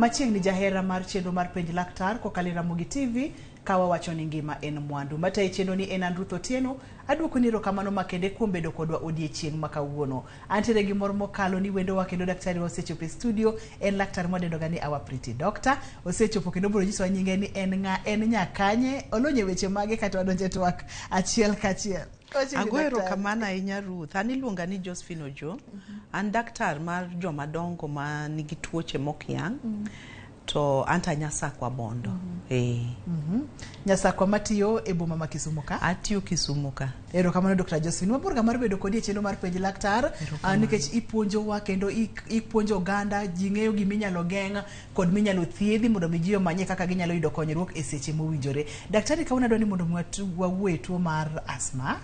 machiegni jahera mar chenro mar penj laktar kokalo Ramogi TV kawa wacho ni ngima en mwandu. Matayo chenro ni en Ruth Otieno. Aduoko ni erokamano makende kuom bedo kodwa odiechieng' ma kawuono. Antiere gi mor mokalo ni wendo wa kendo daktari osechopo e studio. En laktar mwadendo ni our pretty doctor. Osechopo kendo biro nyiso nyinge ni en ng'a, en nyakanye, olonye weche mage kata wadonje twak achiel kachiel. Agwero kamana inya Ruth. An iluonga ni Josephine Ojo. An daktar mar jomadongo ma nigi tuoche mokyang'. To anta Nyasakwa Bondo. Nyasakwa matiyo e boma ma Kisumu ka? Atiyo Kisumu ka. Erokamano Dr. Josephine. Waborga mar bedo kodi e chenro mar penj laktar nikech ipuonjowa kendo ipuonjo oganda ji ng'eyo giminyalo geng' kod minyalo thiedhi mondo mi ji omanye kaka ginyalo yudo konyruok e seche mowinjore. Daktari kawuono adwani mondo wawuoye tuo mar asthma.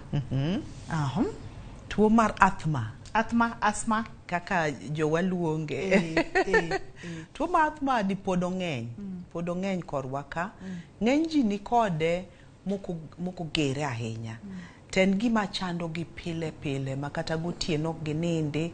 Tuo mar asthma. Asthma kaka jowaluonge. Tuo mar asthma ni pod ong'eny korwa ka. Ng'eny ji ni kode moko gere ahinya. Ten gima chando gi pile ma kata gotieno ginindi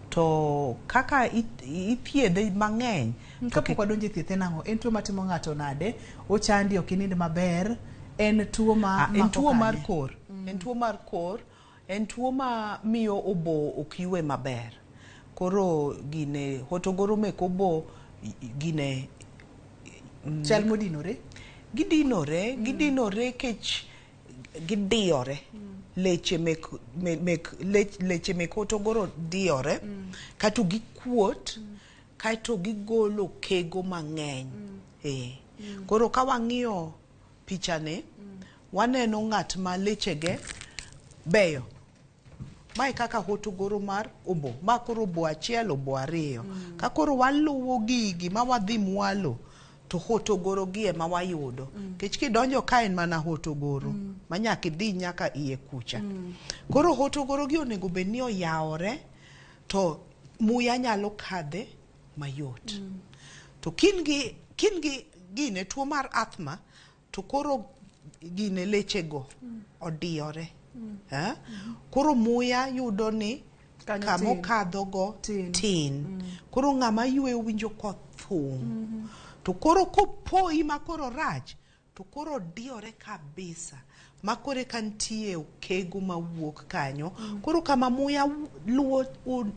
to kaka ithiedhe mang'eny. Kapok wadonje thiethe nang'o, en tuo matimo ng'ato nade? Ochandi ok inind maber? En tuo en tuo mar kor. En tuo mar kor. En tuo ma miyo obo ok ywe maber. Koro gine hotogoro mek obo gine chal modinore. Gidinore kech gidiyore. Leche mek hotogoro diyore. Kato gikuot. Kaito gigolo kego mang'eny. Koro ka wang'iyo pichane, waneno ng'at ma lechege beyo. Mae kaka hotogoro mar obo. Ma koro obo achiel, obo ariyo. Ka koro waluwo gigi ma wadhi mwalo, to hotogoro gie ma wayudo. Kech kidonjo ka en mana hotogoro. Ma nyaka idhi nyaka iye kucha. Koro hotogoro gi onego bed ni oyawore, to muya nyalo kadhe mayot. To kingi gine tuo mar asthma, to koro gine lechego odiyore. Koro muya yudo ni kamo kadho go tin. Koro ng'ama ywe winjo kothung. To koro kopoi ma koro rach, to koro diyore kabisa. Ma kore kantie okego mawuok kanyo. Koro kama muya luo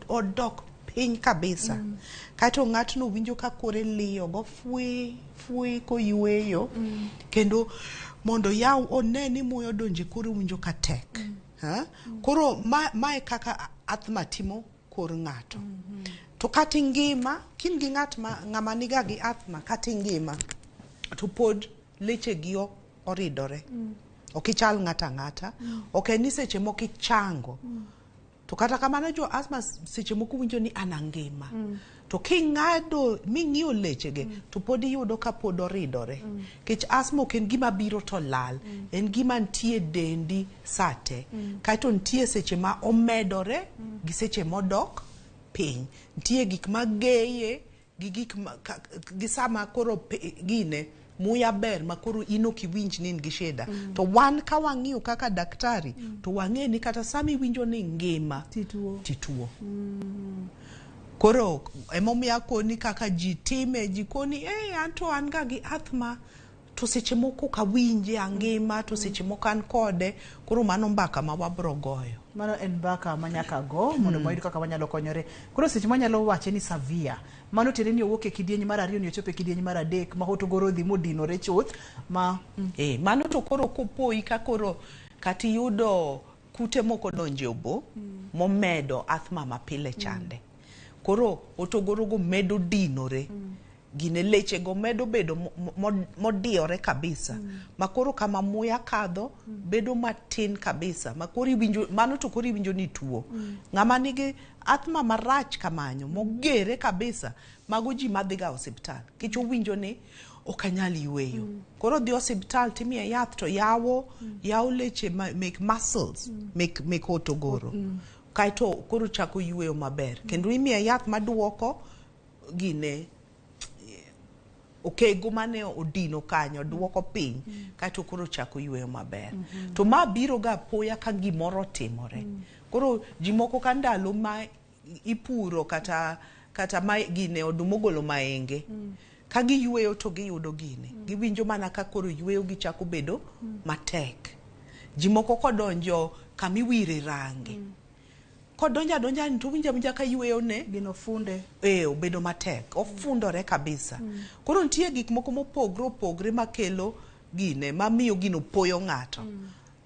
odok piny kabisa. Kato ng'atno winjo ka kore liyo go fui koyweyo. Kendo mondo yaw one ni muya donje koro winjo ka tek. Koro mae kaka asthma timo kor ng'ato. To kati ngima, kin gi ng'ama niga gi asthma, kati ngima, to pod leche gi oridore. Okichal ng'ata. Ok ni seche moko ichango. To kata kamano jo asthma seche moko winjo ni anangima. To king'ado ming'iyo lechege, to pod iyudo ka pod oridore. Kech asthma ok en gima biro to lal. En gima ntie dendi sate. Kaito ntie seche ma omedore, gi seche modok piny. Ntie gik mageye, gi sama koro gine, muya ber ma koro inoki winj ni gi shida. To wan ka wang'iyo kaka daktari, to wang'e ni kata sami winjo ni ngima tituo. Koro emomiya koni kaka ji time, ji koni anto an ga gi asthma, to seche moko kawinje angima, to seche moko an kode. Koro mano mbaka ma wabro goyo. Mano en mbaka manyaka go mondo moyud kaka wanyalo konyore. Koro seche manyalo wache ni severe, mano tere ni owuok e kidieny mar ariyo ni ochopo e kidieny mar adek ma hotogoro dhi modinore chuth ma mano to koro kopoi ka koro kati yudo kute moko donje obo momedo asthma mapile chande. Koro hotogoro go medo dinore. Gine leche go medo bedo modiyore kabisa. Ma koro kama muya kadho bedo matin kabisa. Ma koro winjo, mano to koro winjo ni tuo. Ng'ama nigi asthma marach kamanyo mogere kabisa, mago ji madhiga hospital. Kech owinjo ni okanyal yweyo. Koro dhi hospital timiye yath to yawo leche make muscles make hotogoro. Kaito koro chako yweyo maber. Kendo imiye yath maduoko gine okego mane odino kanyo duoko piny. Kaito koro chako yweyo maber. To ma biro ga poya ka gimoro timore. Koro jimoko ka ndalo ma ipuro kata ma gine odumogolo maenge. ka giyueyo to giyudo gine giwinjo mana ka koro yueyo gichako bedo matek. Ji moko kodonjo kamiwire rangi kodonja ni to winja ka yueyo ne gino funde obedo matek ofundore kabisa. Koro nitie gik moko mopogre makelo gine mamiyo gino poyo ng'ato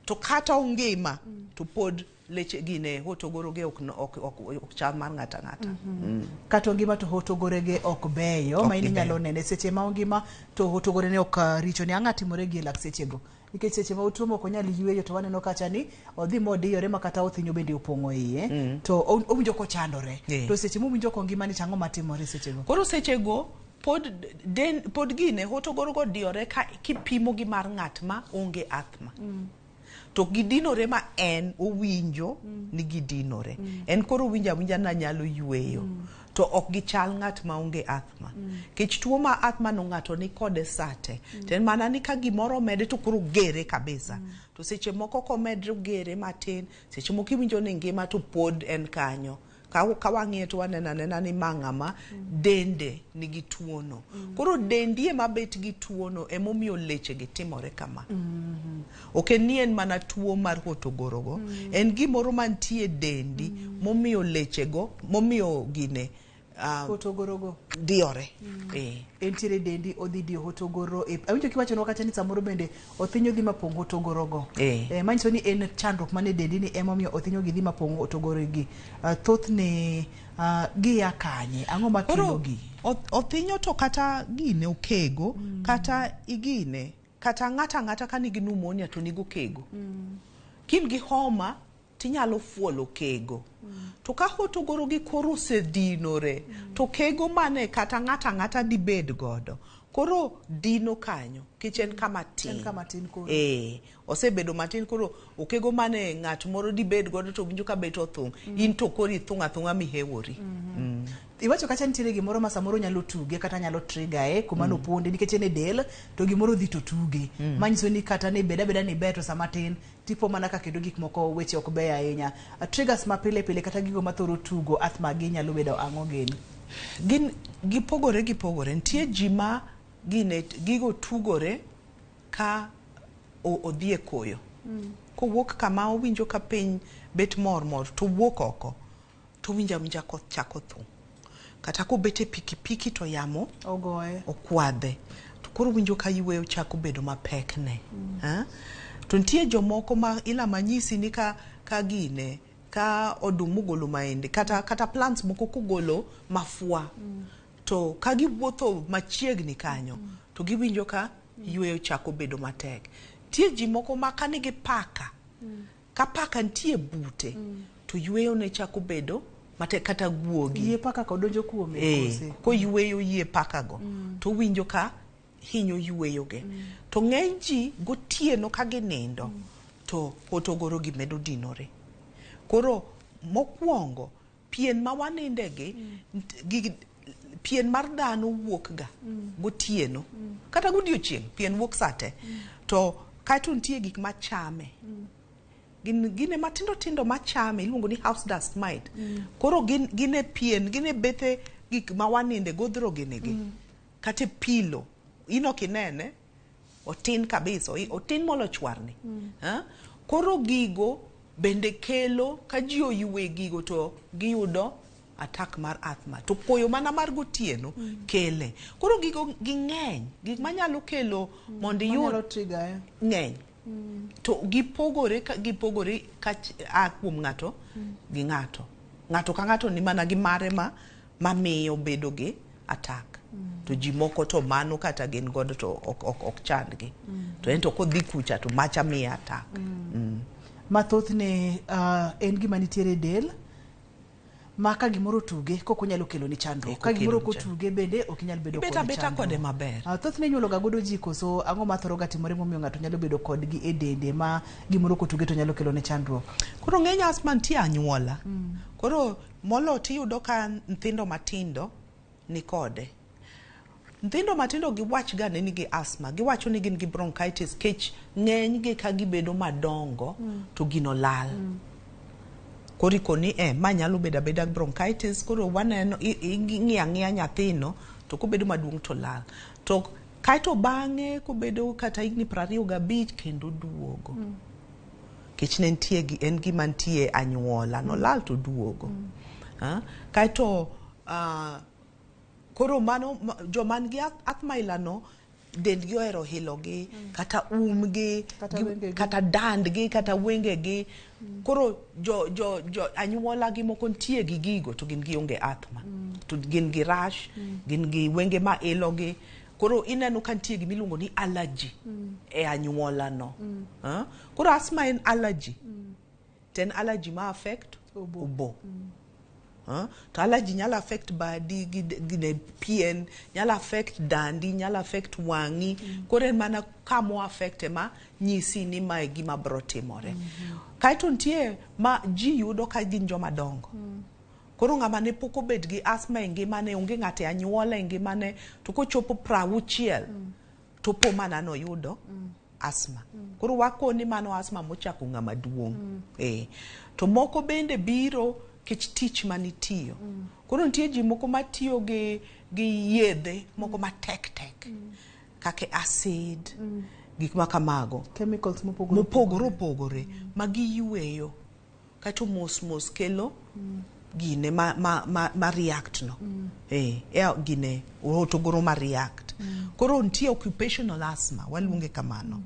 to kata ongima to pod leche gine hotogoroge ok chal mar ng'ata. Kata ongima to hotogorege ok beyo ma inyalo nene seche ma ongima to hotogore ne ok richo ni ang'atimore gi lak sechego nikech seche ma utuo moko nyali yueyo to waneno kacha ni odhi modiyore makata othinyo bende opong'o iye to owinjo kochandore to seche mowinjo kongima ni tang'o matimore sechego. Koro sechego pod gine hotogorogo diyore ka kipimo gi mar ng'at ma onge asthma. To gidinore ma en owinjo ni gidinore. En koro winja na nyalo yueyo. To ok gichal ng'at ma onge asthma. Kech tuo ma asthma no ng'ato ni kode sate. Ten mana ni ka gimoro mede to koro gere kabisa. To seche moko komedre gere matin, seche moko iwinjo ni ngima to pod en kanyo. Ka wang'iye to wanena ni mang'ama dende nigi tuono. Koro dendi ema bet gi tuono emomiyo leche gi timore kama. Ok ni en mana tuo mar hotogorogo. En gimoro mantie dendi momiyo lechego, momiyo gine hotogorogo diyore. Entiere dendi odhi dio hotogoro. Awinjo kiwacho no kacha ni samoro bende othinyo dhi mapong' hotogorogo. Manyiso ni en chandruok mane dendi ni emomiyo othinyo gi dhi mapong' hotogorogi. Thoth ne giya kanye ang'o makelo gi? Othinyo to kata gine okego kata igine kata ng'ata ka nigi pneumonia to nigo kego. Kin gi homa tinyalo fuolo kego. To ka hotogorogi koro osedinore to kego mane kata ng'ata dibed godo koro dino kanyo kich en kama tin koro. Osebedo matin koro okego mane ng'at moro dibed godo to winjo ka bet othung in to koro ithung'a mihewori. Iwacho kacha nitiere gimoro ma samoro nyalo tuge kata nyalo trigger kuma no ponde nikech en e del to gimoro dhi to tuge. Manyiso ni kata ne beda ni beto sama tin tipo mana ka kendo gik moko weche ok beya ahinya. Triggers ma pile kata gigo mathoro tugo asthma gi nyalo bedo ang'o gin gipogore nitie jima gine gigo tugore ka odhie koyo. Kowuok kama owinjo ka piny bet mor to wuok oko to winja koth chako thung. Kata ko bete pikipiki to yamo ogoye okwadhe to koro winjo ka yueyo chako bedo mapek ne. To nitie jomoko ma ila manyisi ni ka gine ka odum golo maende kata plants moko kogolo mafua to ka giwuotho machiegni kanyo to giwinjo ka yueyo chako bedo matek. Tie ji moko ma kanigi paka ka paka nitie bute to yueyo ne chako bedo matek kata guogi. Yie paka kodonjo kuome kose. Ko yueyo yie paka go to winjo ka hinyo yueyo ge. To ng'eny ji gotieno ka ginindo to hotogoro gi medo dinore. Koro mokwongo pien ma waninde gi pien mar dhano wuok ga gotieno kata godiochieng' pien wuok sate to kaito nitie gik machame. Gine matindo machame iluongo ni house dust mite. Koro gine pien gine bethe gik ma waninde godhro ginegi kata pilo ino kinene otin kabisa otin molo chwarni. Koro gigo bende kelo ka ji oyue gigo to giyudo attack mar asthma to koyo mana mar gotieno kele. Koro gigo ging'eny gik manyalo kelo mondo iyud trigger ng'eny. To gipogore ka kuom ng'ato gi ng'ato. Ng'ato ka ng'ato ni mana gi mare mamiyo bedo gi attack. To ji moko to mano kata gin godo to ok chandgi. To ento kodhi kucha to macha miya attack. Mathoth ne en gima nitiere del ma ka gimoro tuge koko nyalo kelo ni chandruok. Ka gimoro ko tuge bende ok nyal bedo kod chandruok. Beta kode maber. Thoth ne nyuolo ga godo ji koso ang'o mathoro ga timore momiyo ng'ato nyalo bedo kodgi e dende ma gimoro ko tuge to nyalo kelo ni chandruok. Koro ng'eny asthma nitie anyuola. Koro molo tiyudo ka nyithindo matindo ni kode. Nyithindo matindo giwach ga ne nigi asthma, giwacho ni gin gi bronchitis kech ng'eny gi ka gibedo madongo to gino lal. Koro ikoni ma nyalo beda bronchitis koro waneno ing'iya nyathino to kobedo maduong' to lal. To kaito bang'e kobedo kata higni 25 kendo duogo. Kech ne nitie en gima nitie anyuola, no lal to duogo. Kaito koro mano joman gi asthma ilano dendgi ohero hilogi, kata umgi, kata dandgi, kata wengegi. Koro anyuola gi moko nitie gi gigo to gin gionge asthma. To gin gi rash, gin gi wenge ma ilogi. Koro ineno ka nitie gima iluongo ni allergy e anyuola no. Koro asthma en allergy. Ten allergy ma affect obo. To allergy nyalo affect badi gine pien, nyalo affect dandi, nyalo affect wangi. Koro en mana kamo affect ma nyisi ni ma e gima bro timore. Kaito nitie ma ji yudo ka gin joma dongo. Koro ng'ama ne pok obed gi asthma e ngimane, onge ng'ate anyuola e ngimane, to kochopo 60 to po mana noyudo asthma. Koro wakoni mano asthma mochako ng'ama duong'. To moko bende biro kech tich manitiyo. Koro nitie ji moko matiyo gi yedhe moko ma tek. Kake acid, gik ma kamago. Chemicals mopogore ma giyueyo. Kaito mos kelo gine ma react no. Gine otogoro ma react. Koro nitie occupational asthma, waluonge kamano.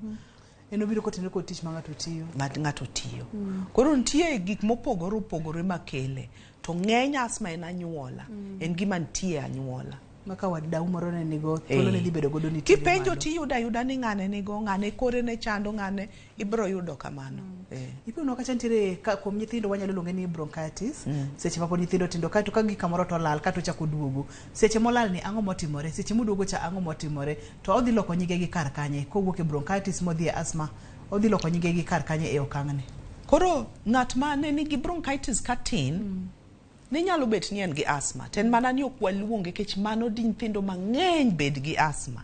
Eno biro kotenore kod tich ma ng'ato tiyo. Ng'ato tiyo. Koro nitie gik mopogore makele. To ng'eny asthma en anyuola. En gima nitie anyuola. Maka wadau moro ne nigo, thuolo ne dhi bedo godo nitie. Kipenjo tiyuda ni ng'ane nigo, ng'ane kore ne chando, ng'ane ibro yudo kamano. Ipono kacha nitiere kuom nyithindo wanyalo luonge ni bronchitis. Seche ma pod nyithindo tindo kaito ka gikamoro to lal kato chako duogo. Seche molal ni ang'o motimore, seche moduogo cha ang'o motimore, to odhi loko nyige gi kar kanye kowuok e bronchitis modhi e asthma, odhi loko nyige gi kar kanye e okang'ne. Koro ng'at ma ne nigi bronchitis katin ni nyalo bet ni en gi asthma. Ten mana ni ok waluonge kech mano di nyithindo mang'eny bed gi asthma.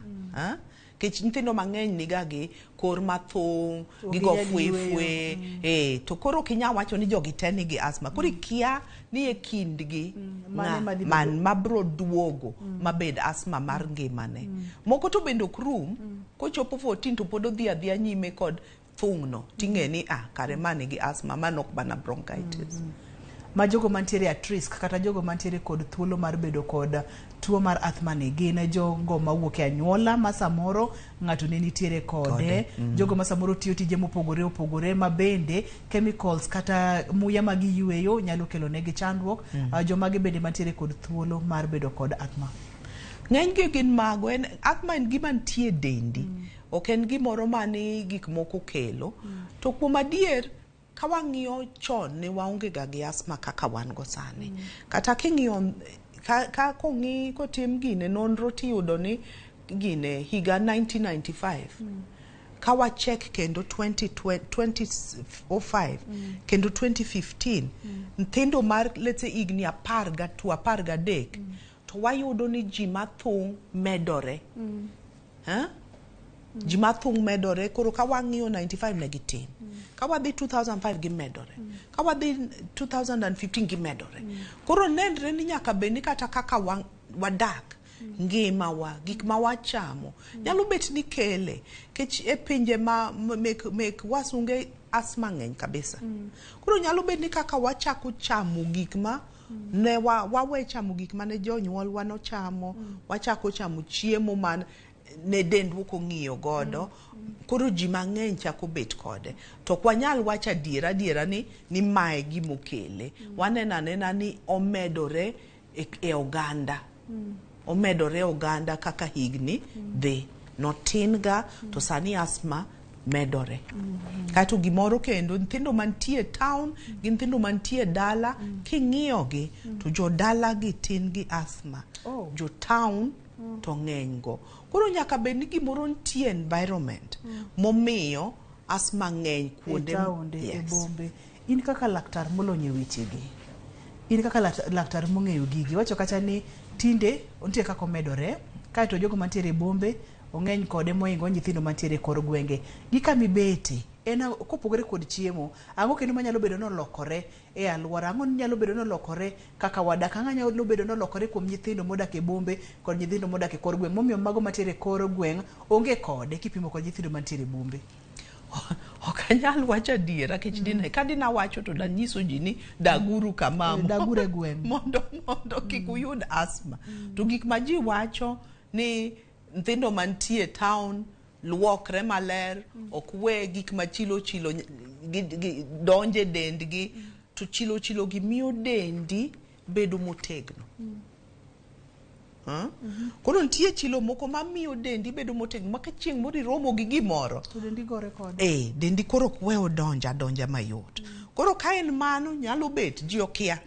Kech nyithindo mang'eny niga gi kor mathung', gigo fwe. To koro kinya wacho ni jogi te nigi asthma. Koro ikia ni e kindgi man mabro duogo mabed asthma mar ngimane. Moko to bende ok rum, kochopo 14 to pod odhi adhiya nyime kod thung' no. Ting'e ni kare ma nigi asthma, man ok bana bronchitis. Ma jogo mantiere at risk kata jogo mantiere kod thuolo mar bedo kod tuo mar asthma ni gin jogo mawuok e anyuola ma samoro ng'ato ne nitiere kode. Jogo ma samoro tiyo tije mopogore ma bende chemicals kata muya ma giyueyo nyalo kelo negi chandruok. Joma gi bende mantiere kod thuolo mar bedo kod asthma. Ng'eny gi gin mago, asthma en gima nitie dendi. Ok en gimoro mani gik moko kelo. To kuom adier, ka wang'iyo chon ne waonge ga gi asthma kaka wan go sani. Kata king'iyo ka kong'i kotim gine nonro tiyudo ni gine higa 1995 ka wachek kendo 2005 kendo 2015 nyithindo mar let's say igni 13 to wayudo ni ji mathung' medore. Ji mathung' medore. Koro ka wang'iyo 95 ne gitin. Ka wadhi 2005 gimedore. Ka wadhi 2015 gimedore. Koro nenre ni nyaka beni kata kaka wadak, ngima wa, gik ma wachamo, nyalo bet ni kele. Kech e pinje ma mek wasunge asthma ng'eny kabisa. Koro nyalo bet ni kaka wachako chamo gik ma ne wawe chamo gik ma ne jonyuol wa no chamo, wachako chamo chiemo man ne dendwa kong'iyo godo. Koro ji mang'eny chako bet kode. To kwanyal wacha adiera ni mae gimokele. Wanena ni omedore e oganda. Omedore oganda kaka higni dhi. Notin ga to sani asthma medore. Kato gimoro kendo nyithindo mantie town, gi nyithindo mantie dala, king'iyo gi to jo dala gi tin gi asthma. Jo town to ng'eny go. Koro nyaka bed ni gimoro nitie environment momiyo asthma ng'eny kuonde e bombe. In kaka laktar molonye weche gi, in kaka laktar mong'eyo gigi, wacho kacha ni tinde ontie kaka omedore, kaito jogo mantiere e bombe ong'eny kode moingo nyithindo mantiere kor gwenge. Gi kamibete en kopogore kod chiemo ang'o kendo manyalo bedo nolokore e alwora ang'o nyalo bedo nolokore kaka wadak ang'o nyalo bedo nolokore kuom nyithindo modak e bombe kod nyithindo modak e kor gweng' momiyo mago mantiere e kor gweng' onge kode kipimo kod nyithindo mantiere e bombe. Ok anyal wacho adiera kech dine ka dina wacho to danyiso ji ni daguru kamamo daguru e gweng' mondo kik uyud asthma. To gik ma ji wacho ni nyithindo mantie town luokre maler ok we gik ma chilo donje dendgi to chilo gi miyo dendi bedo motegno. Koro nitie chilo moko mamiyo dendi bedo motegno maka chieng' moro iromo gi gimoro to dendi gore kode. Dendi koro ok we odonja mayot. Koro ka en mano nyalo bet ji okia.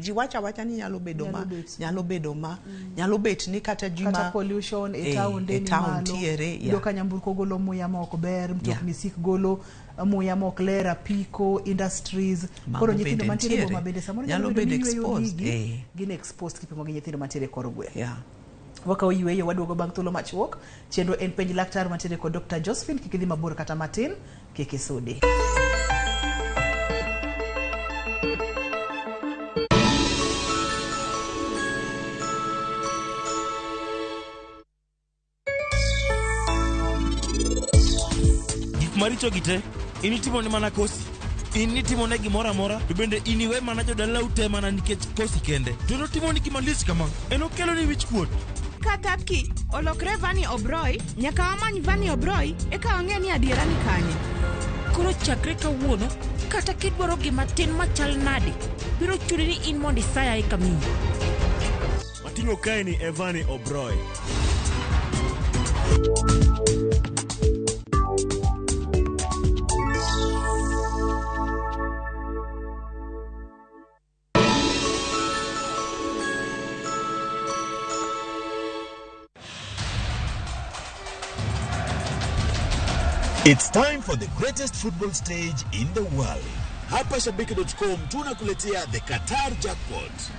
Ji wacha ni nyalo bedo ma nyalo bet ni kata ji kata pollution e town deni malo tiere do ka nyamburko golo muya ma ok ber mtokni sik golo muya ma ok ler apiko industries koro nyithindo mantiere boma bende samoro nyalo bedo exposed gin exposed kipimo gi nyithindo mantiere kor gweng'. Waka oyueyo waduogo bang' thuolo machuok. Chenro en penj laktar mantiere kod Dr. Josephine kik idhi mabor kata matin kik isudi. Maricho gite initimo ni mana kosi initimo ne gimora amora to bende iniwe mana jodala ute mana nikech kosi kende to notimo ni gima lich kama enokelo ni wich kuot kata ki olokre Vani Obroi nyaka wamany Vani Obroi eka wang'e ni adiera ni kanye. Koro chakre kawuono kata kidwaro gima tin machal nade biro chuni ni in mondo isaya e kamiyo. Mating'o kae ni Vani Obroi. It's time for the greatest football stage in the world. Hapa Shabiki.com tunakuletea the Qatar jackpot.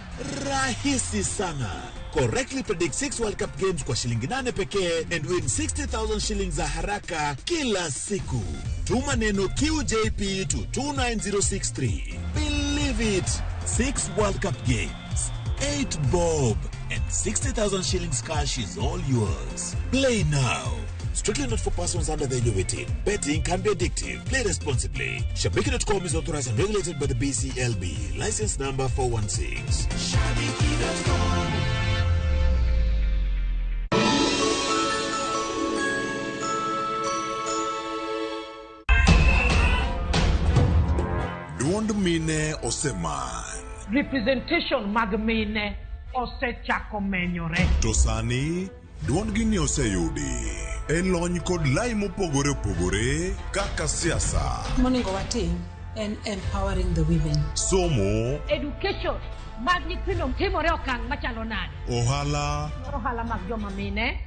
Rahisi sana. Correctly predict 6 World Cup games kwa shilingi 8 pekee and win 60,000 shillings za haraka kila siku. Tuma neno QJP to 29063. Believe it. 6 World Cup games, 8 bob and 60,000 shillings cash is all yours. Play now. Strictly not for persons under the age of 18. Betting can be addictive. Play responsibly. Shabiki.com is authorized and regulated by the BCLB. License number 416. Shabiki.com. Duond mine oseman. Representation mag mine osechako menyore. To sani duond gini oseyudi elony kod lai mopogore opogore kaka siasa. Monego watim en empowering the women. Somo. Education mag nyithindo timore okang' machalo nade. Ohala mag joma mine.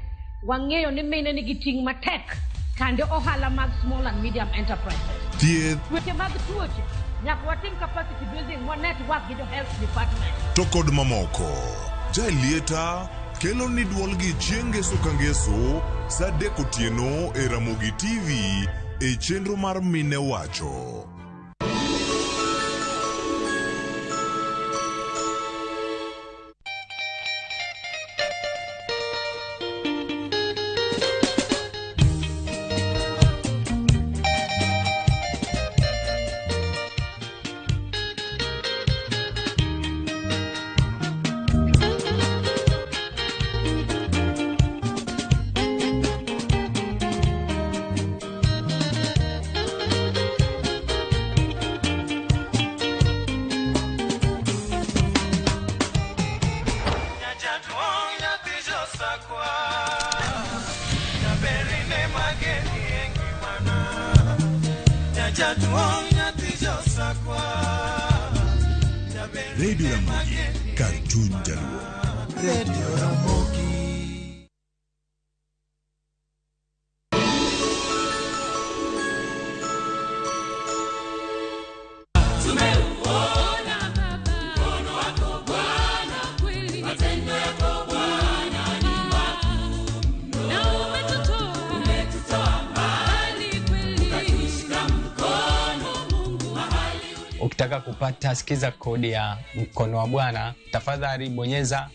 Wang'eyo ni mine nigi ting' matek kande ohala mag small and medium enterprises. Thieth. Weche mag tuoche nyaka watim capacity building wa network gi jo health department. To kod mamoko. Jalieta kelo ni duol gi chiengeso kangeso sa deko tieno e Ramogi TV e chenro mar mine wacho. Radio Ramogi, Cartoon Jaluo. Radio Ramogi. ukitaka kupata sikiza kodi ya mkono wa Bwana, tafadhali bonyeza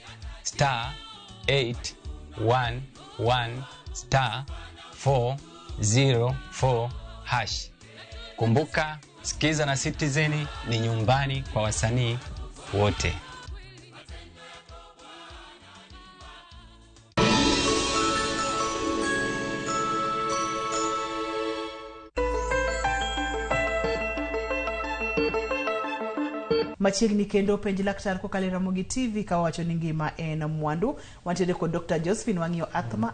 *811*404#. Kumbuka, sikiza na Citizen ni nyumbani kwa wasanii wote. Machiegni kendo penj laktar kokalo Ramogi TV kawacho ni ngima en mwandu. Wantiere kod Dr. Josephine wang'io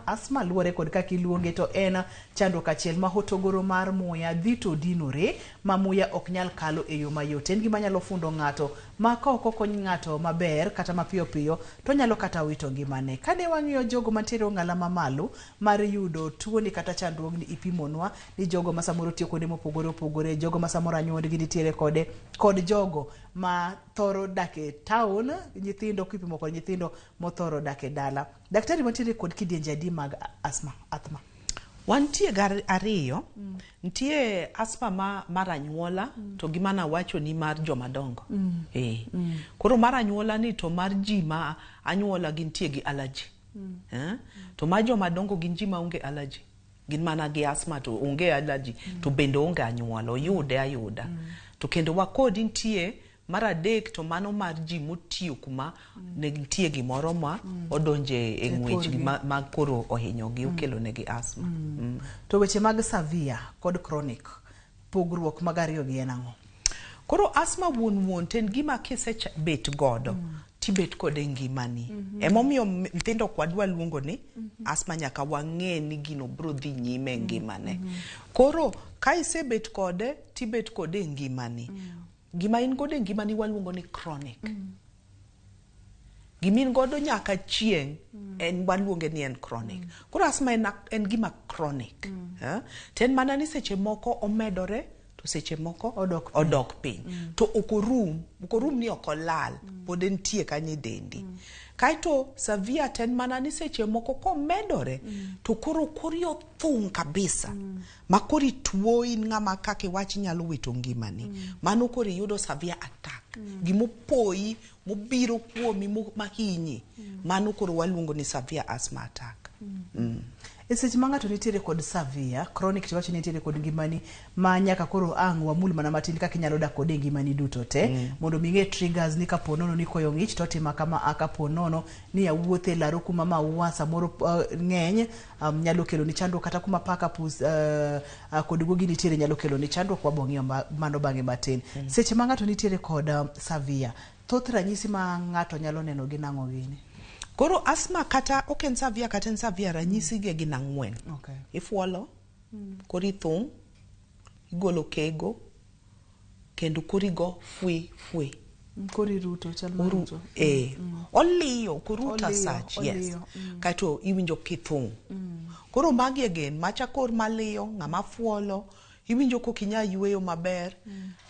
asthma luore kod kaka iluonge, to en chandruok achiel ma hotogoro mar muya dhi to dinore ma muya ok nyal kalo e yo mayot. En gima nyalo fundo ng'ato ma ka ok okony ng'ato maber kata mapiyo piyo to nyalo kata wito ngimane. Kane wang'io jogo mantiere ong'ala mamalo mar yudo tuoni kata chandruogni, ipimonwa ni jogo ma samoro tiyo kuonde mopogore opogore, jogo ma samoro anyuondgi nitiere kod jogo ma thoro dake town, nyithindo kipimo kod nyithindo mothoro dake dala. Daktari, mantiere kod kidienje adi mag asthma? Wantie ariyo. Ntie asthma mar anyuola to gima na wacho ni mar jomadongo. Koro mar anyuola ni to mar ji ma anyuola gintie gi allergy. To mar jomadongo gin ji ma unge allergy. Gin mana gi asthma to unge allergy to bende unge anyuola, oyude ayuda. To kendo wakodi ntie mar adek to mano mar ji motiyo kuma ne ntie gimoro ma odonje e ng'wech ma koro ohinyogi okelo negi asthma. To weche mag severe kod chronic, pogruok mag ariyo gi en ang'o? Koro asthma wuon ten gima kisebet godo tibet kode ngimani. Emomiyo nyithindo kwadwa luongo ni asthma nyaka wang'e ni gino bro dhi nyime ngimane. Koro ka isebet kode tibet kode ngimani. Gima in godo ngimani waluongo ni chronic. Gimin godo nyaka chieng' en waluonge ni en chronic. Koro asthma en gima chronic. Ten mana ni seche moko omedore to seche moko odok piny. To okorum ni okolal, pod entie kanye dendi. Kaito severe ten mana ni seche moko komedore to koro othung kabisa. Ma kori tuo in ng'ama kake wach nyalo wito ngimani. Mano kori yudo severe attack. Gimopoi, mobiro kuomi, mahinyi. Mano koro waluongo ni severe asthma attack. E seche ma ng'ato nitiere kod severe, chronic tiwacho nitiere kod ngimani ma nyaka koro ang' wamul mana matin kaka inyalo dak kode ngimani duto te. Mondo ming'e triggers ni kapo nono ni koyo ng'ich to tima kama, kapo nono ni awuothe laro kuma maua samoro ng'eny nyalo kelo ni chandruok, kata kuma paka pus kod guogi nitiere nyalo kelo ni chandruok, wabong'io mano bang'e matin. Seche ma ng'ato nitiere kod severe, thoth ranyisi ma ng'ato nyalo neno gin ang'o gini? Koro asthma kata oken severe kata en severe ranyisi ge gin ang'wen. Ifuolo, koro ithung', igolo kego, kendo koro igo fwe. Koro iruto, chal maruto. Oliyo, koro ruta sach, yes. Kato iwinjo kithung'. Koro magi again, macha kor maliyo, ng'ama fuolo, iwinjo kokinya yueyo maber.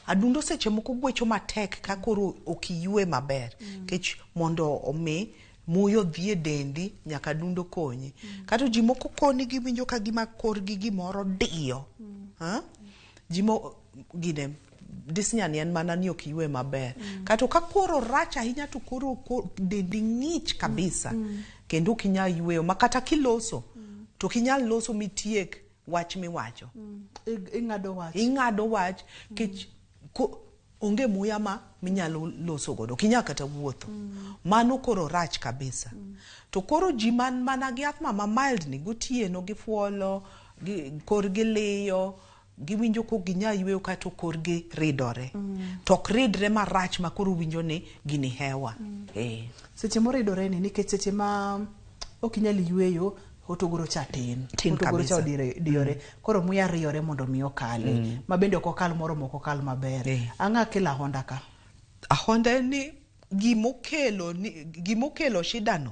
Adundo seche moko gwecho matek ka koro okiyue maber. Kech mondo omi muyo dhie dendi nyaka dundo konyi. Kato ji moko koni giwinjo ka gima korgi gimoro diyo. Jimo gine disnyani en mana ni okiyue maber. Kato ka koro rach ahinya to koro dendi ng'ich kabisa. Kendo kinya yueyo makata kiloso to kinyal loso mitiek wach miwacho. Ing'ado wach kech onge muya ma minyalo loso godo, kinya kata wuotho. Mano koro rach kabisa. To koro ji man mana gi asthma ma mild ni gotieno gifuolo, korgi liyo, giwinjo ko ginya yueyo kato korgi ridore. Tok ridre marach ma koro winjo ni gini hewa. Seche moridore ni nikech seche ma okinyal yueyo hotogoro cha tin hotogoro cha diore. Koro muya riyore mondo mi okale. Ma bende okokal moro moko kal maber. Ang'a kila honda ka? Ahonda ni gimokelo shidano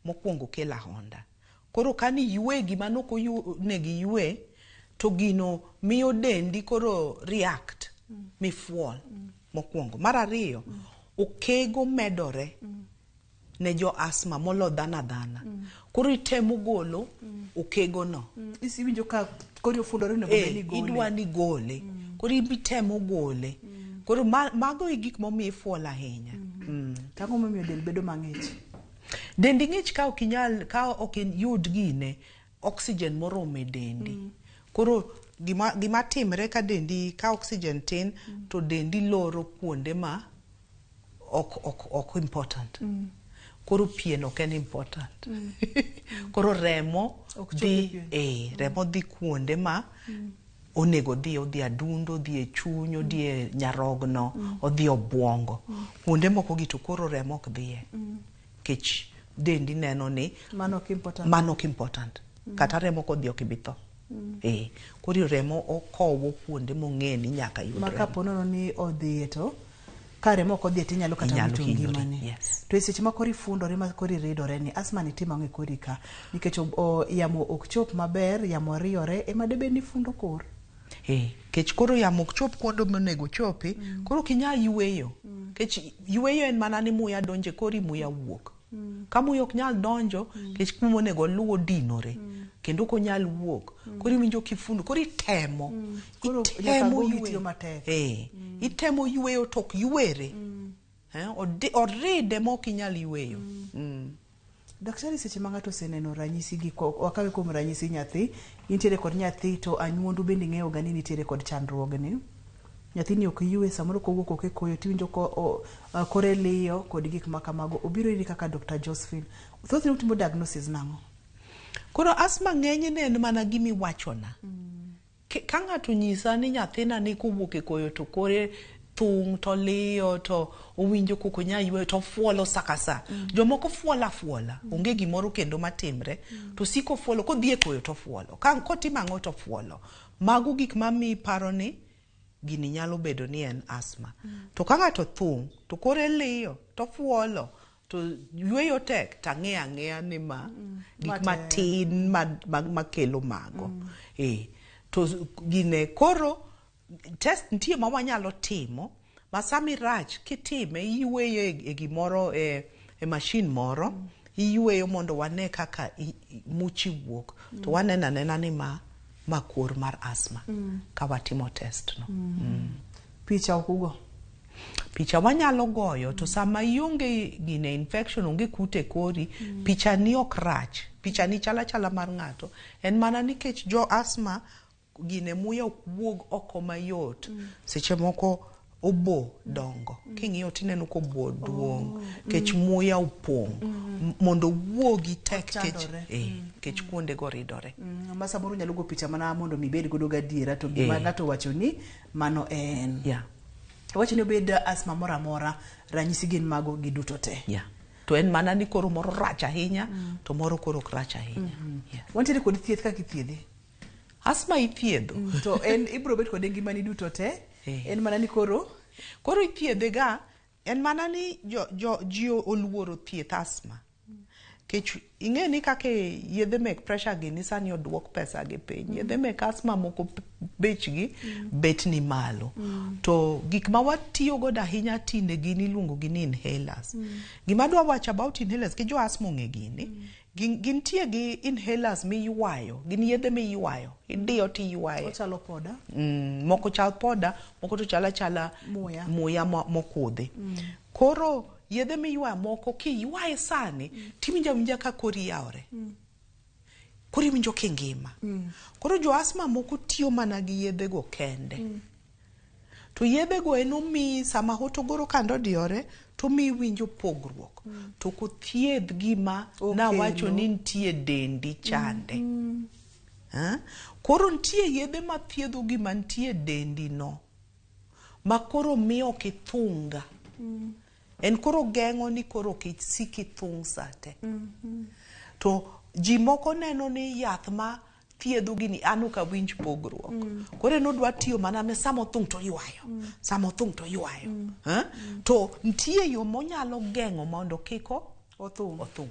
mokwongo kela honda. Koro kani yue gima noko negi yue to gino miyo dendi koro react mifuol mokwongo. Mar ariyo, okego medore ne jo asthma molo dhana. Koro itemo golo okego no. Isiwinjo ka koro fundore no bende ni gole. Idwa ni gole. Koro ibitemo gole. Koro mago e gik momiyo ifuol ahinya. Tango momiyo del bedo mang'ich. Dendi ng'ich ka ok yud gine oxygen moromo e dendi. Koro gima timre ka dendi ka oxygen tin to dendi loro kuonde ma ok important. Koro pien ok en important. Koro remo dhi kuonde ma onego odhi adundo, odhi e chuny, odhi e nyarogno, odhi e obwongo. Kuonde moko gi to koro remo ok dhiye. Kech dendi neno ni mano ok important. Kata remo kodhi ok ibitho. Koro remo okowo kuonde mong'e ni nyaka yudre. Maka ponono ni odhiye to ka remo ok odhiye tinyalo kata wito ngimani. Yes. To e seche ma kori fundore ma kori ridore ni asthma ni timo ang'e kori ka nikech yamo ok chop maber, yamo riyore ema debe ni fundo kor. Kech koro yamo ok chop kuonde monego chopi, koro kinyal yweyo. Kech yweyo en mana ni muya donje kori muya wuok. Ka muya ok nyal donjo, kech kuma onego luwo dinore. Kendo ko nyal wuok. Koro iwinjo kifundo, koro itemo. Itemo yweyo matek. Itemo yweyo tok ywere. Oride mok inyal yweyo. Daktari, seche ma ng'ato oseneno ranyisi gi wakawe kuom ranyisi nyathi, intiere kod nyathi to anyuondu bende ng'eyo ga ni nitiere kod chandruogni. Nyathini ok ywe, samoro kowuok ok e koyo tiwinjo kore liyo kod gik ma kamago. Obiro iri kaka Dr. Josephine. Thothne utimo diagnosis nang'o? Koro asthma ng'eny ne en mana gimi wachona. Ka ng'ato nyisa ni nyathina ni kowuok e koyo to kore thung' to liyo to owinjo koko nya ywe to fuolo sakasa. Jomoko fuola. Onge gimoro kendo matimre. To siko fuolo kodhi e koyo to fuolo. Kotima ang'o to fuolo. Mago gik mami paro ni gini nyalo bedo ni en asthma. To ka ng'ato thung' to kore liyo to fuolo to yweyo tek tang'eya ni ma gik matin makelo mago. To gine koro test nitie ma wanyalo timo ma sami rach kitime iyweyo e gimoro e machine moro, iyweyo mondo wane kaka muchi wuok to wanena ni ma kor mar asthma ka watimo test no. Picha okugo? Picha wanyalo goyo to sama ionge gine infection, onge kute kori, picha ni ok rach. Picha ni chala mar ng'ato. En mana nikech jo asthma gine muya ok wuog oko mayot. Seche moko obo dongo. King'iyo tineno ko obo duong'. Kech muya opong'. Mondo wuogi tek kech kuonde go ridore. Ma samoro nyalo go picha mana mondo mibed godo gadiera to gima ng'ato wacho ni mano en. Wacho ni obed asthma moro amora, ranyisi gin mago giduto te. To en mana ni koro moro rach ahinya to moro koro ok rach ahinya. Wantiere kod thieth kaka ithiedhe? Asthma ithiedho. To en ibro bet kod ngimani duto te. En mana ni koro ithiedhe ga, en mana ni ji oluoro thieth asthma. Kech ing'e ni kake yedhe mek pressure gi ni sani oduok pesa gi piny. Yedhe mek asthma moko bechgi bet ni malo. To gik ma watiyo godo ahinya tinde gin iluongo gi ni inhalers. Gima dwa wacho about inhalers ki jo asthma ong'e gini. Gintie gi inhalers miywayo, gin yedhe miywayo, idiyo tiywayo. Ochalo poda? Moko chal poda, moko to chala muya mokudhi. Koro yedhe miywayo moko kiywaye sani, tiwinja ka kori yawre. Kori winjo kingima. Koro jo asthma moko tiyo mana gi yedhe go kende. To yedhe go enomi sama hotogoro kando diore, to mi winjo pogruok. To kothiedh gima na wacho ni nitie dendi chande. Koro nitie yedhe ma thiedho gima nitie dendi no. Ma koro miyo kithunga. En koro geng'o ni koro kisiki thung sate. To ji moko neno ni yath ma thiedho gini anu ka winj pogruok. Koro nodwa tiyo mana me samo thung to ywayo. Samo thung to ywayo. To nitie yo monyalo geng'o mondo kiko othung.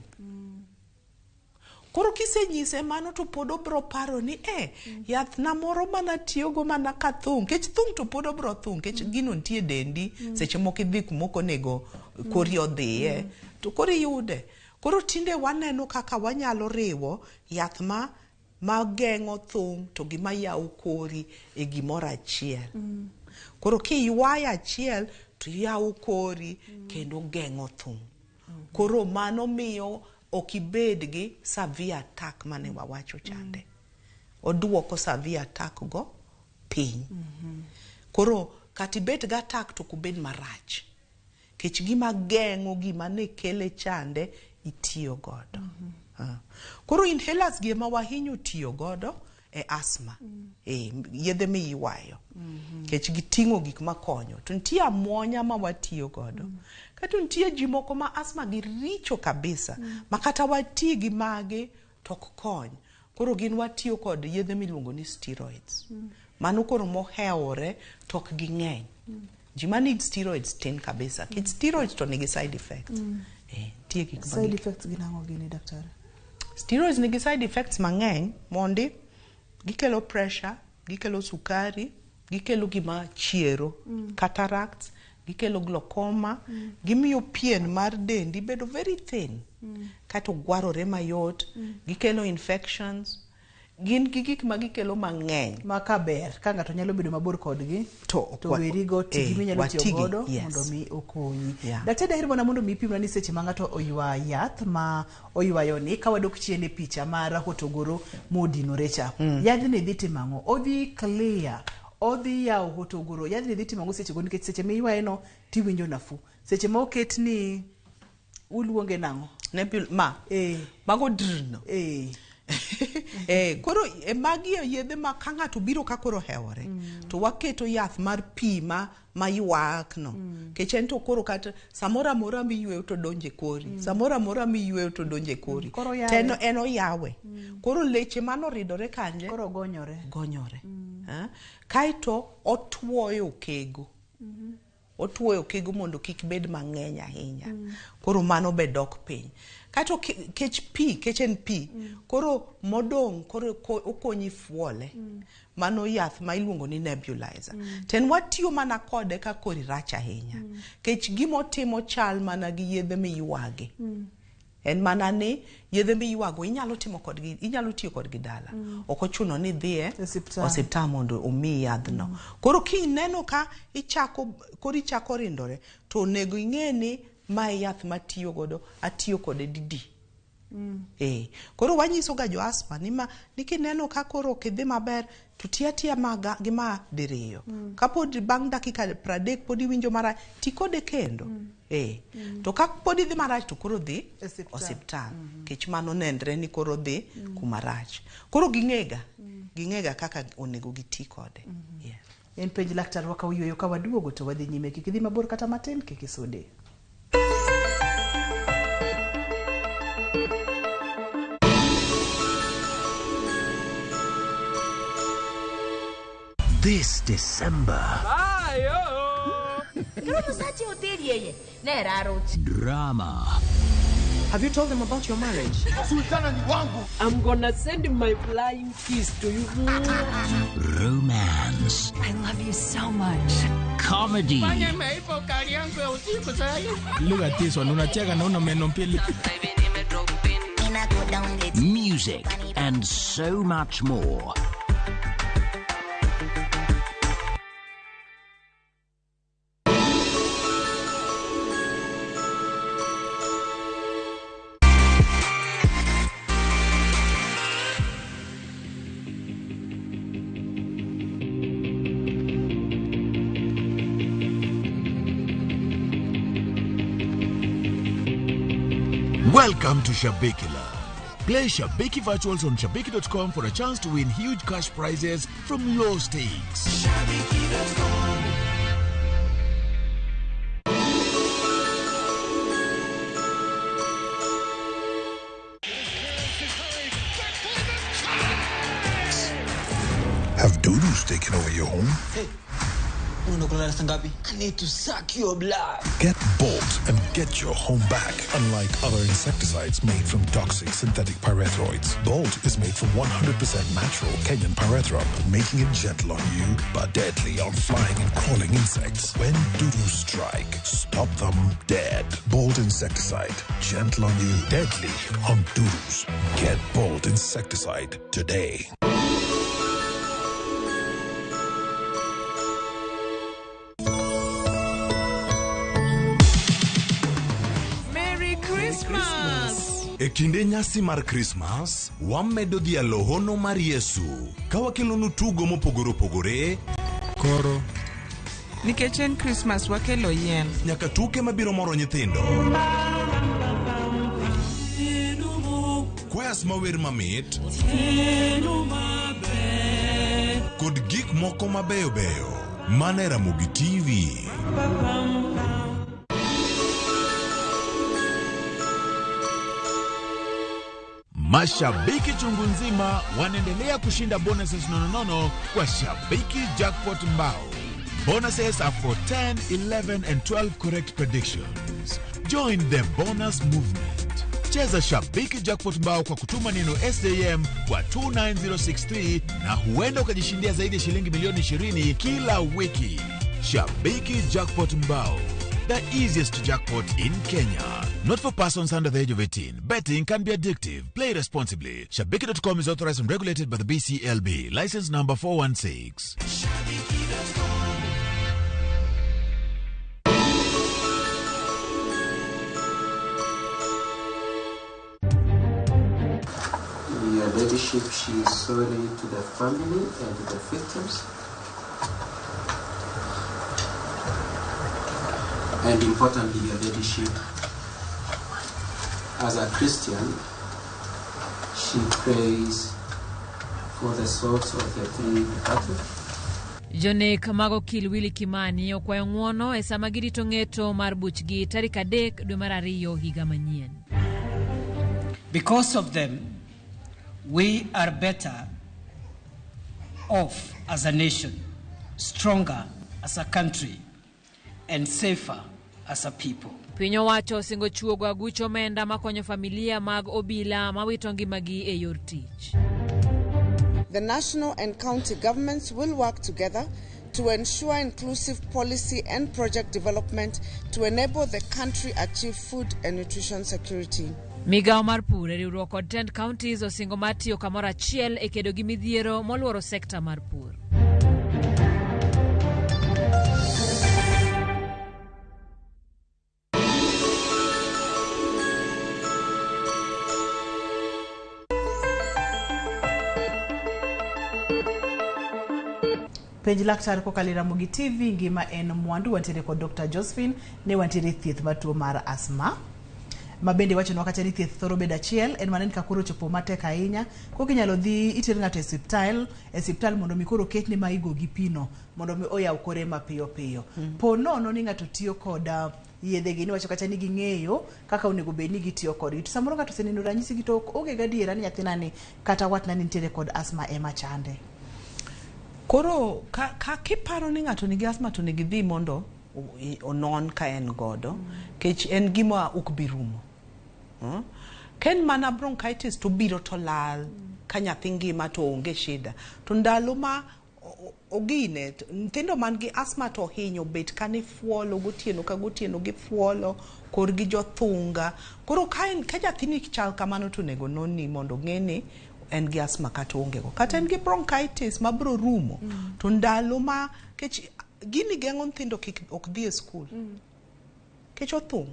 Koro kisenyise mano to pod obro paro ni yath na moro mana tiyogo mana ka thung. Kech thung to pod obro thung. Kech gino nitie dendi. Seche moko idhi kumoko nego kori odhiye. To koro yude. Koro tinde waneno kaka wanyalo riwo yath ma geng'o thung to gima yawo kori e gimoro achiel. Koro kiywayo achiel to yawo kori kendo geng'o thung'. Koro mano miyo okibed gi severe attack mane wawacho chande. Oduoko severe attack go piny. Koro katibet ga attack to kubed marach. Kech gima geng'o gima ne kele chande itiyo godo. Koro inhalers gi ma wahinyo tiyo godo e asthma. Yedhe miywayo. Kech giting'o gik makonyo. To nitie amuonya ma watiyo godo. Kata nitie ji moko ma asthma gi richo kabisa. Makata wati gi mage tok kony. Koro gin watiyo kod yedhe miluongo ni steroids. Mano koro mohewore tok gi ng'eny. Jima need steroids tin kabisa. Kech steroids to nigi side effects. Tie gik side effects ginang'o gini daktari? Steroids nigi side effects mang'eny mondi. Gikelo pressure, gikelo sukari, gikelo gima chiero, cataracts, gikelo glaucoma, gimiyo pien mar dendi bedo very thin, kato gwarore mayot, gikelo infections, gin gik ma gikelo mang'eny. Makaber, ka ng'ato nyalo bedo mabor kodgi, to werigo tigi nyalo tiyo godo mondo mi okonyi. Daktari dahir mana mondo mi pimna ni seche ma ng'ato oywa yath ma oywayo ni, ka wadok chien e picha mar hotogoro modinore cha. Yadhni dhi timang'o, odhi clear, odhi yawo hotogoro, yadhni dhi timang'o seche go nikech seche miywaye no tiwinjo nafu. Seche ma oket ni uluonge nang'o? Mago drno. Koro magi yedhe ma ka ng'ato biro ka koro hewore to waketo yath mar pi ma ywak no. Kech en to koro kata samora mora miyweyo to donje kori. Samora mora miyweyo to donje kori. Teno en oyawe. Koro leche manoridore kanje koro gonyore. Kaito otwoyo kego. Otwoyo kego mondo kik bed mang'eny ahinya. Koro mano be dok piny. Kato kech en pi, koro modong, koro okonyi fuole. Mano yath ma iluongo ni nebulizer. Ten watiyo mana kode ka kori rach ahinya. Kech gimotimo chal mana gi yedhe miyuage. En mana ni yedhe miyuago inyalo tiyo kodgi dala. Ok ochuno ni dhie osiptal mondo omi yadhno. Koro kineno ka ichako rindore, to onego ing'e ni mae yath matiyo godo, atiyo kode didi. Koro wanyiso ga jo asthma ni kineno ka koro kidhi maber to tiya gima diriyo. Kapod bang' dakika 30 pod iwinjo marach, ti kode kendo. To ka pod idhi marach to koro dhi osiptal. Kech mano nendre ni koro dhi kumarach. Koro ging'ega kaka onego giti kode. En penj laktar wakawiyweyo ka waduogo to wadhi nyime, kik idhi mabor kata matin, kik isudi. This December, drama. Have you told them about your marriage? I'm gonna send my flying kiss to you. Romance. I love you so much. Comedy. Look at this one. Unacheka na una meno mbili. Music and so much more. Welcome to Shabikila. Play Shabiki Virtuals on Shabiki.com for a chance to win huge cash prizes from low stakes. Shabiki.com. Have doodles taken over your home? Hey. I need to suck your blood. Get Bolt and get your home back. Unlike other insecticides made from toxic synthetic pyrethroids, Bolt is made from 100% natural Kenyan pyrethrum, making it gentle on you but deadly on flying and crawling insects. When doodles strike, stop them dead. Bolt insecticide, gentle on you, deadly on doodles. Get Bolt insecticide today. E kinde nyasi mar Christmas, wamedo dhialo hono mar Yesu. Kawakelonu tugo mopogore opogore. Koro nikech en Christmas wakelo yien. Nyaka tuke mabiro moro nyithindo. Kwes mawer mamit. Kod gik moko mabeyo beyo. Mana Ramogi TV. Mashabiki chungu nzima wanaendelea kushinda bonuses nonono kwa Shabiki Jackpot Mbao. Bonuses are for 10, 11 and 12 correct predictions. Join the bonus movement. Cheza Shabiki Jackpot Mbao kwa kutuma neno SJM kwa 29063 na huenda ukajishindia zaidi ya shilingi milioni 20 kila wiki. Shabiki Jackpot Mbao, the easiest jackpot in Kenya. Not for persons under the age of 18. Betting can be addictive. Play responsibly. Shabiki.com is authorized and regulated by the BCLB. License number 416. Your ladyship, she is sorry to the family and to the victims. And importantly, your ladyship, as a Christian, she prays for the souls of the three departed. Jonek mago kil Willy Kimani okwayo ng'uono e sama girito ng'eto mar buchgi tarik 3 dwe mar 2 higa manyien. Because of them, we are better off as a nation, stronger as a country, and safer as a people. Piny owacho singo chuogo aguch omenda makonyo familia mag obila mawito ngimagi e yor tich. The national and county governments will work together to ensure inclusive policy and project development to enable the country achieve food and nutrition security. Migao mar pur riwruok kod 10 counties osingo matiyo kamoro achiel e kedo gi midhiero moluoro sekta mar pur. Penj laktar kokalo Ramogi TV ngima en mwandu. Wantiere kod Dr. Josephine ne wantiere thieth matuo mar asthma. Mabende wachonwa kata ni thieth thoro bedo achiel en maneni ka koro chopo matek ahinya kok inyalo dhi iter ng'ato e siptal mondo mi koro ketne maigo gi pino mondo mi oyaw kore mapiyo piyo. Po nono ni ng'ato tiyo kod yedhe gi ni wacho kata ni ging'eyo kaka onego bed ni gitiyo kodgi. To samoro ng'ato oseneno ranyisi gi to onge gadiera ni nyathina ni kata watna ni nitiere kod asthma ema chande. Koro ka kiparo ni ng'ato nigi asthma to nigi dhi mondo onon ka en godo kech en gima ok birumo. Ken mana bronchitis to biro to lal ka nyathi ngima to onge shida. To ndalo ma ogine nyithindo man gi asthma to hinyo bet kani fuolo gotieno ka gotieno gi fuolo kor gi jothunga. Koro ka nyathini chal kamano to nego noni mondo ng'eni en gi asthma kata onge go. Kata en gi bronchitis ma biro rumo. To ndalo ma kech gini geng'o nyithindo ok dhi e skul. Kech othung.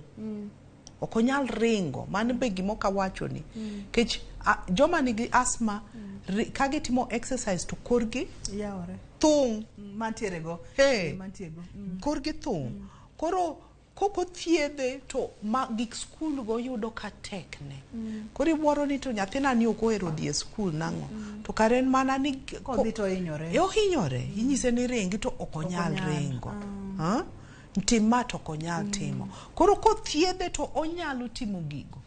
Ok onyal ringo. Mano be gimo kawacho ni. Kech joma nigi asthma ka gitimo exercise to korgi yawore. Thung. Mantiere go. Mantiere go. Korgi thung. Koro koko thiedhe to gik skul go yudo ka tekne. Koro iwuoro ni to nyathina ni ok ohero dhi e skul nang'o. To kare en mana ni kodhi to hinyore. Ohinyore. Inyise ni ringi to ok onyal ringo. Tim ma to ok onyal timo. Koro kothiedhe to onyalo timo gigo.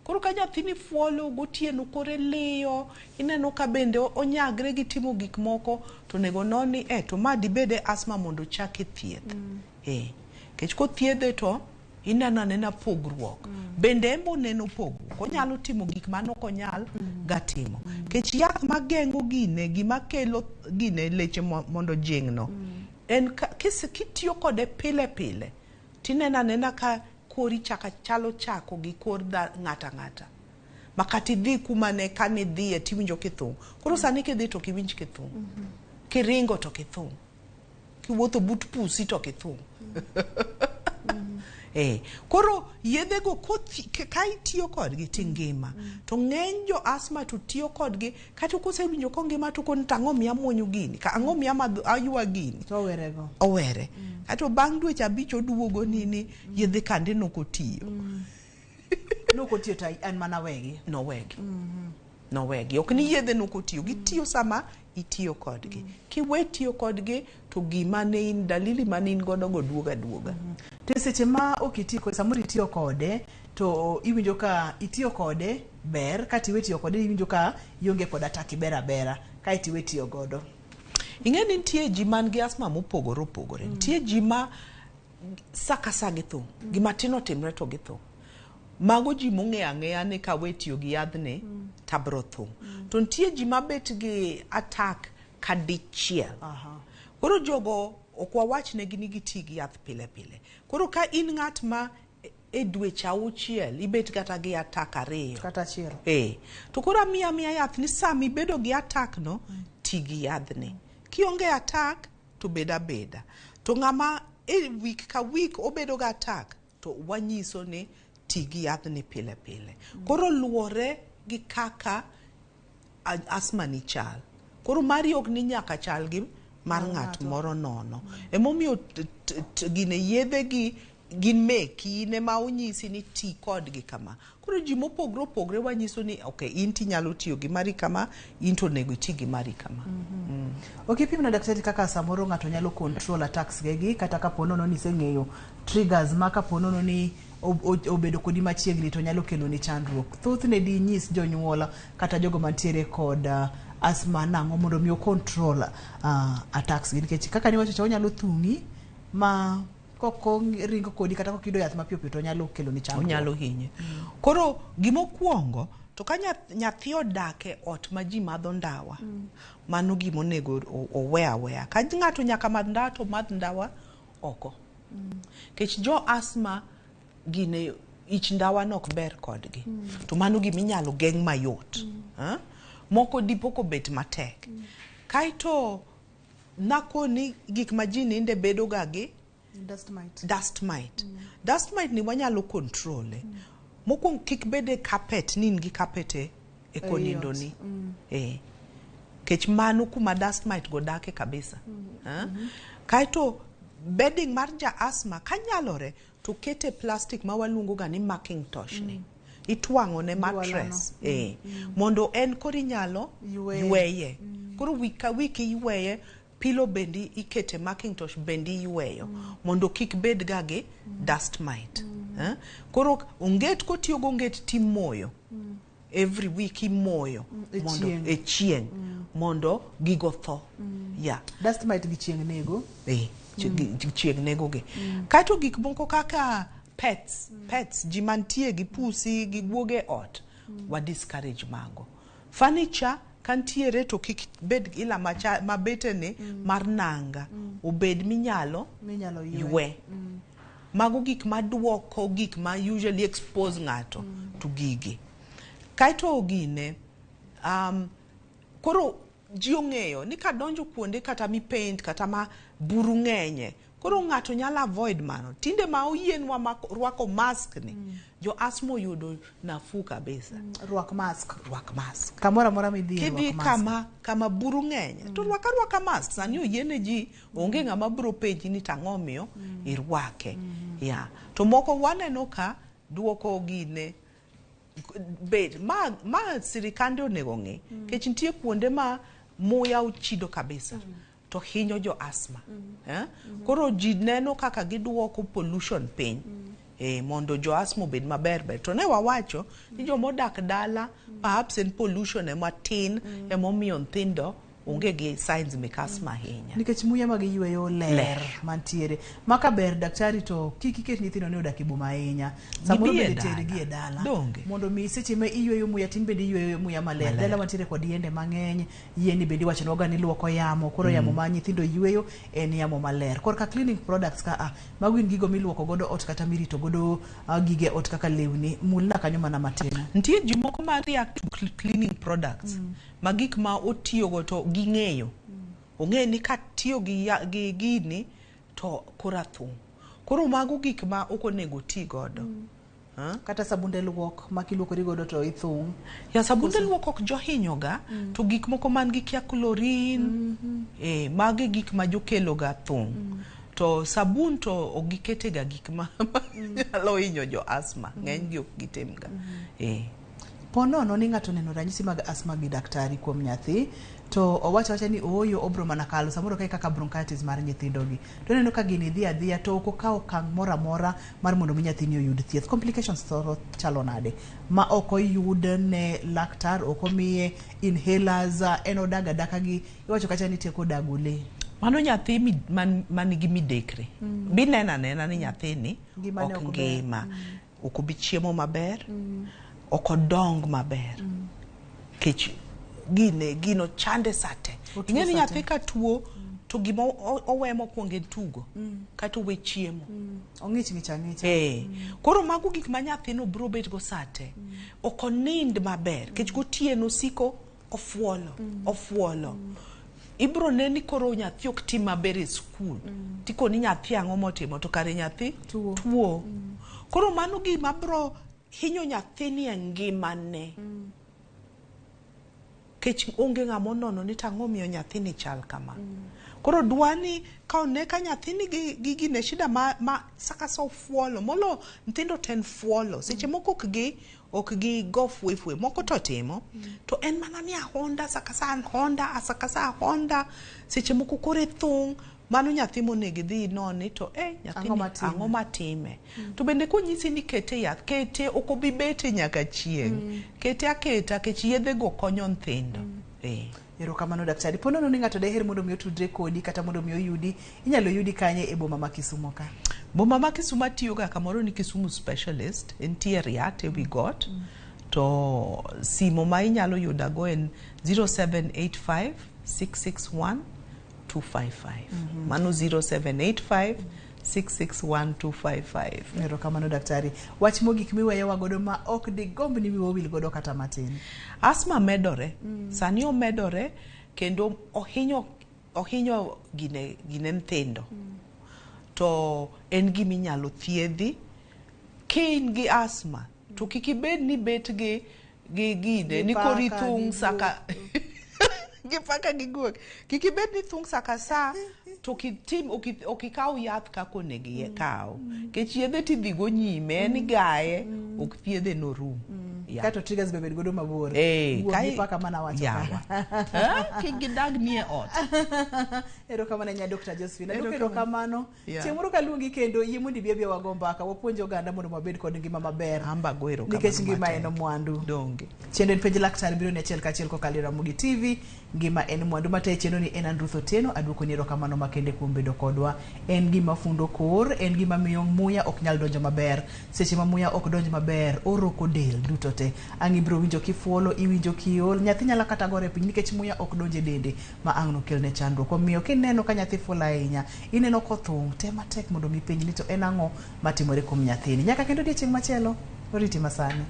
Koro ka nyathini fuolo gotieno kore liyo ineno ka bende onyagre gi timo gik moko to nego noni to ma dibede asthma mondo chake thieth. Kech kothiedhe to ineno anena pogruok. Bende embo neno pogruok. Onyalo timo gik mano konyal gatimo. Kech yath mageng'o gine gima kelo gine leche mondo jing'no. En kitiyo kode pile pile tinena nena ka kori chalo chako gi kor ng'ata. Makati dhi kuma ne kani dhi e tiwinjo kithung. Koro sani kidhi to kiwinj kithung. Kiringo to kithung. Kiwuotho but pusi to kithung. Koro yedhe go ka itiyo kodgi tingima. To ng'eny jo asthma to tiyo kodgi kata kosewinjo ko ngima to kon tang'o miya muonyo gini ka ang'o miya aywa gini to werego owere kata bang' dweche 5 oduogo ni yedhe kande nokotiyo. Nokotiyo to an mana wegi. Nowegi. Ok ni yedhe nokotiyo. Gitiyo sama itiyo kodgi. Kiwe tiyo kodgi to gima ne in dalili mane in godo go duoga. To seche ma ok itiyo kode, samoro itiyo kode to iwinjo ka itiyo kode ber, kata iwe tiyo kode iwinjo ka ionge kod ataki bera ka itiwe tiyo godo. Ing'e ni nitie ji man gi asthma mopogore opogore. Nitie ji ma saka sa githo. Gima tino timre to githo. Mago ji mong'e ang'eya ni ka we tiyo gi yadhni tabro tho. To nitie ji mabet gi attack kadichiel. Koro jogo ok wawachnegi ni giti gi yath pile. Koro ka in ng'at ma e dweche 6 ibet kata gi attack 2 kata achiel. To koro miya yath ni sama ibedo gi attack no ti gi yadhni. Kionge attack to beda. To ng'ama e week ka week obedo gi attack to wanyiso ni ti gi yadhni pile. Koro luore gi kaka asthma ni chal. Koro mari ok ni nyaka chal gi mar ng'at moro nono. Emomiyo gine yedhe gi gin meki ne ma onyisi ni ti kodgi kama. Koro ji mopogre wanyiso ni in ti nyalo tiyo gi mari kama, in to nego ti gi mari kama. Pimna daktari kaka samoro ng'ato nyalo control attacks gegi kata ka ponono ni seng'eyo triggers ma ka ponono ni obedo kodi machiegni to nyalo kelo ni chandruok. Thothne di nyis jonyuola kata jogo mantiere kod asthma nang'o mondo mi control attacks gi, nikech kaka ni wacho onyalo thung'i ma koko ringo kodi kata kokido yath mapiyo to nyalo kelo ni chandruok. Onyalo hinye. Koro gimokuongo to ka nyathi odake ot ma ji madho ndawa, mano gimonego oweya. Ka ng'ato nyaka madh ndawa to madh ndawa oko. Kech jo asthma gine ich ndawa nok ber kodgi. To mano giminyalo geng' mayot. Moko dipoko bet matek. Kaito nakoni gik ma ji ninde bedo gagi dust mite. Dust mite ni wanyalo kontrole. Mokwongo kik bede carpet ni ngi carpet e konindo ni. Kech mano kuma dust mite go dake kabisa. Kaito bedding mar ja asthma kanyalore to kete plastic ma waluongo ga ni Macintosh ni. Itwang'o ne mattress. Mondo en kori nyalo yueye. Koro wika wiki yueye. Pilo bendi ikete Macintosh bendi yueyo. Mondo kik bed gagi dust mite. Koro onget kotiyo go onget timoyo. Every week imoyo. Mondo e chieng'. Mondo gigo tho. Dust mite gi chieng' nego. Chieng' nego gi. Kaito gik moko kaka pets ji mantie gi pusi gi guoge ot wa discourage mago. Furniture kantiere to kik bed ila mabetene mar nanga obed minyalo ywe. Mago gik maduoko gik ma usually expose ng'ato to gigi. Kaito gine koro ji ong'eyo ni kadonjo kuonde kata mi paint kata ma buru ng'enye. Koro ng'ato nyalo avoid mano. Tinde ma oyienwa rwako mask ni. Jo asthma yudo nafu kabisa. Rwak mask. Kamora midhi rwak mask. Kama buru ng'enye. To rwaka mask. Sani oyiene ji onge ng'ama bro penji ni tang'omiyo irwake. To moko waneno ka duoko gine bed ma sirikande onego ng'e. Kech nitie kuonde ma muya uchido kabisa. To hinyo jo asthma. Koro ji neno kaka giduoko pollution piny. Mondo jo asthma bed maber. To ne wawacho ni jo modak dala perhaps en pollution ema tin emomiyo nthindo onge gi signs mek asthma hinya. Nikech muya ma giyweyo ler mantiere. Maka ber daktari to kik iket nyithindo ne odak e boma ahinya. Samoro bende tergi e dala. Mondo mi seche ma iyweyo muya tin bende iyweyo muya maler. Dala mantiere kod yiende mang'eny. Yieni bende wacho ga ni luoko yamo. Koro yamo ma nyithindo yweyo en yamo maler. Korka cleaning products ka mago gin gigo miluoko godo ot kata mirito godo gige ot kaka lewni. Mulna kanyo mana matin. Nitie ji moko ma react to cleaning products. Magik ma otiyo go to ging'eyo. Ong'e ni ka tiyo gi gini to kora thum. Koro mago gik ma ok onego ti godo. Kata sabunde luok ma kiluokori godo to ithung. Ya sabunde luok ok johinyoga to gik moko man gi kia chlorine mage gik ma jokelo ga thung. To sabun to ogikete ga gik ma nyalo hinyo jo asthma. Ng'eny gi ok gitem ga. Ponono ni ng'ato neno ranyisi mag asthma gi daktari kuom nyathi to owacho ni ooyo obro mana kalo samoro kaka bronchitis mar nyithindogi to neno ka gini dhi adhiya to ok okawo okang' moro amora mar mondo mi nyathini oyud thieth. Complications thoro chalo nade ma ok oyud ne laktar, ok omiye inhalers, en odaga daka gi iwacho kacha ni tieko dagule. Mano nyathi man gi midekre. Binena ni nyathini ok ngima, ok obi chiemo maber, ok odong maber. Kech gino chande sate. Ing'e ni nyathi ka tuo to gima owe mokwongo en tugo kata owe chiemo. Ong'ich ng'icha. Koro mago gik ma nyathino biro bet go sate. Ok onind maber kech gotieno siko ofuolo. Ibro neni koro nyathi ok tim maber e skul. Tikoni nyathi ang'o motimo to kare nyathi tuo. Koro mano gima bro hinyo nyathini e ngimane. Kech onge ng'amo nono ni tang'o miyo nyathini chal kama. Koro dwani ka one ka nyathini gi ne shida ma sakasa ofuolo. Molo nthindo ten fuolo. Seche moko ok gi go fwe moko to timo. To en mana ni ahonda sakasa ahonda. Seche moko kore thung. Mano nyathi monego dhi noni to nyathini ang'o matime. To bende konyisi ni kete yath, kete ok obi bete nyaka chieng'. Kete aketa kech yedhe go konyo nthindo. Erokamano daktari. Ponono ni ng'ato daher mondo mi otudre kodi kata mondo mi oyudi, inyalo yudi kanye e boma ma Kisumo ka? Boma ma Kisumo atiyo ga kamoro ni Kisumu specialist entiere Riat we got. To simo ma inyalo yuda go en 0785 661 255. Mano 0785 661-255. Erokamano daktari. Wach mogik miweyo wagodo ma ok digomb ni wil godo kata matin. Asthma medore. Sani omedore kendo ohinyo gine nthindo. To en gima inyalo thiedhi. Kain gi asthma to kik ibed ni bet gi gine ni kori thung saka gipaka giguok. Kik ibed ni thung saka sa to okikaw yath kako negi kaw. Kech yedhe tidhigo nyime en gaye ok thiedhe norum. Kato triggers bebed godo mabor. Gipaka mana wacho ka. Kik gidag nie ot. Erokamano nya Dr. Josephine. Erokamano. Chieng' moro kaluongi kendo yie mondo ibi wago mbaka wapuonjo oganda mondo mabed kod ngima maber. Amba go erokamano. Nikech ngima en mwandu. Donge. Chendo en penj laktar biro ni achiel kachiel kokalo Ramogi TV. Ngima en mwandu mate chendo ni en Andruth Otieno. Aduoko ni erokamano makende kuom bedo kodwa. En gima fundo kor, en gima miyo muya ok nyal donjo maber. Seche ma muya ok donjo maber, oroko del duto te. Ang' ibro winjo kifuolo, iwinjo kiol, nyathi nyala kata gore piny nikech muya ok donjo e dende ma ang' nokelne chandruok. Omiyo kineno ka nyathi fuolo ahinya, ineno kothung', tema tek mondo mi penj ni to en ang'o matimore kuom nyathini. Nyaka kendo odiochieng' machielo, oriti masani.